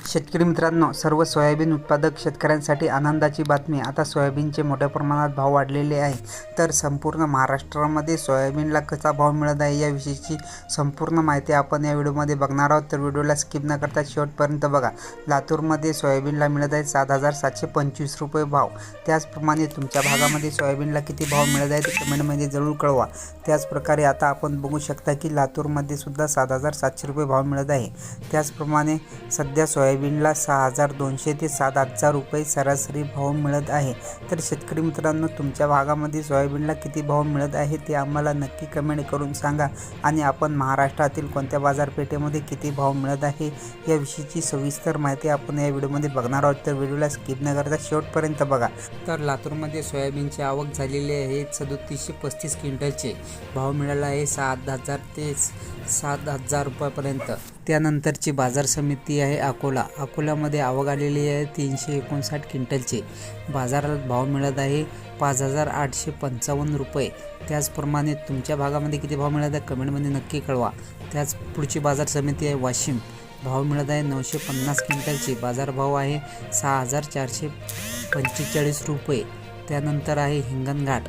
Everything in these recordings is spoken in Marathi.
शेतकरी मित्रांनो, सर्व सोयाबीन उत्पादक शेतकऱ्यांसाठी आनंदाची बातमी. आता सोयाबीनचे मोठ्या प्रमाणात भाव वाढलेले आहे. तर संपूर्ण महाराष्ट्रामध्ये सोयाबीनला कसा भाव मिळत आहे याविषयीची संपूर्ण माहिती आपण या व्हिडिओमध्ये बघणार आहोत. तर व्हिडिओला स्किप न करता शेवटपर्यंत बघा. लातूरमध्ये सोयाबीनला मिळत आहे 7,725 रुपये भाव. त्याचप्रमाणे तुमच्या भागामध्ये सोयाबीनला किती भाव मिळत आहे ते कमेंटमध्ये जरूर कळवा. त्याचप्रकारे आता आपण बघू शकता की लातूरमध्ये सुद्धा 7,700 रुपये भाव मिळत आहे. त्याचप्रमाणे सध्या सोयाबीनला 6,200 ते 7,000 रुपये सरासरी भाव मिळत आहे. तर शेतकरी मित्रांनो, तुमच्या भागामध्ये सोयाबीनला किती भाव मिळत आहे ते आम्हाला नक्की कमेंट करून सांगा. आणि आपण महाराष्ट्रातील कोणत्या बाजारपेठेमध्ये किती भाव मिळत आहे याविषयीची सविस्तर माहिती आपण या व्हिडिओमध्ये बघणार आहोत. तर व्हिडिओला स्किप न करता शेवटपर्यंत बघा. तर लातूरमध्ये सोयाबीनची आवक झालेली आहे 3735 क्विंटलचे. भाव मिळाला आहे 7,000 ते 7,000 रुपयापर्यंत. त्यानंतरची बाजार समिती आहे अकोल्यामध्ये आवक आलेली आहे 359 क्विंटलचे. बाजारात भाव मिळत आहे 5,855 रुपये. त्याचप्रमाणे तुमच्या भागामध्ये किती भाव मिळत आहे कमेंटमध्ये नक्की कळवा. त्याच पुढची बाजार समिती आहे वाशिम. भाव मिळत आहे 950 क्विंटलचे. बाजारभाव आहे 6,445 रुपये. त्यानंतर आहे हिंगणघाट.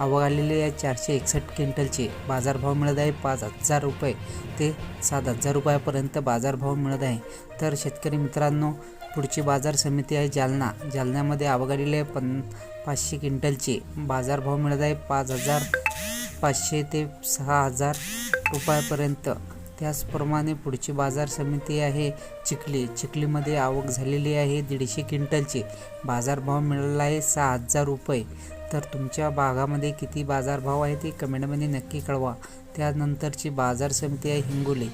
आवक आलेली आहे 461 क्विंटलचे. बाजारभाव मिळत आहे 5,000 रुपये ते 7,000 रुपयापर्यंत बाजारभाव मिळत आहे. तर शेतकरी मित्रांनो, पुढची बाजार समिती आहे जालन्यामध्ये आवक आलेली आहे 500 क्विंटलचे. बाजारभाव मिळत आहे 5,500 ते 6,000 रुपयापर्यंत. त्याचप्रमाणे पुढची बाजार समिती आहे चिखलीमध्ये आवक झालेली आहे 150 क्विंटलचे. बाजारभाव मिळाला आहे 6,000 रुपये. तर तुमच्या भागामध्ये किती बाजारभाव आहे ते कमेंटमध्ये नक्की कळवा. त्यानंतरची बाजार समिती आहे हिंगोली.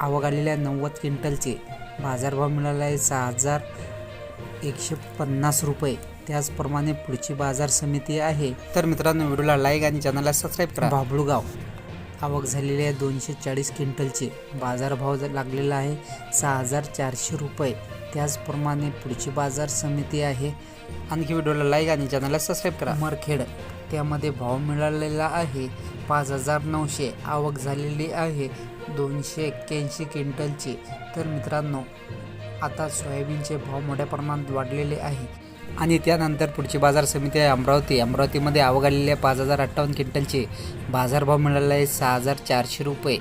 आवक आलेल्या 90 क्विंटलचे. बाजारभाव मिळाला आहे 6,150 रुपये. त्याचप्रमाणे पुढची बाजार समिती आहे. तर मित्रांनो, व्हिडिओला लाईक आणि चॅनलला सबस्क्राईब करा. बाभळगाव. आवक झालेली आहे 240 क्विंटलचे. बाजारभाव लागलेला आहे 6,400 रुपये. त्याचप्रमाणे पुढची बाजार समिती आहे. आणखी व्हिडिओला लाईक आणि चॅनलला सबस्क्राईब करा. उमरखेड. त्यामध्ये भाव मिळालेला आहे 5,900. आवक झालेली आहे 281 क्विंटलची. तर मित्रांनो, आता सोयाबीनचे भाव मोठ्या प्रमाणात वाढलेले आहे. आणि त्यानंतर पुढची बाजार समिती आहे अमरावतीमध्ये आवक आलेली आहे 5,058 क्विंटलचे. बाजारभाव मिळाला आहे 6,400 रुपये.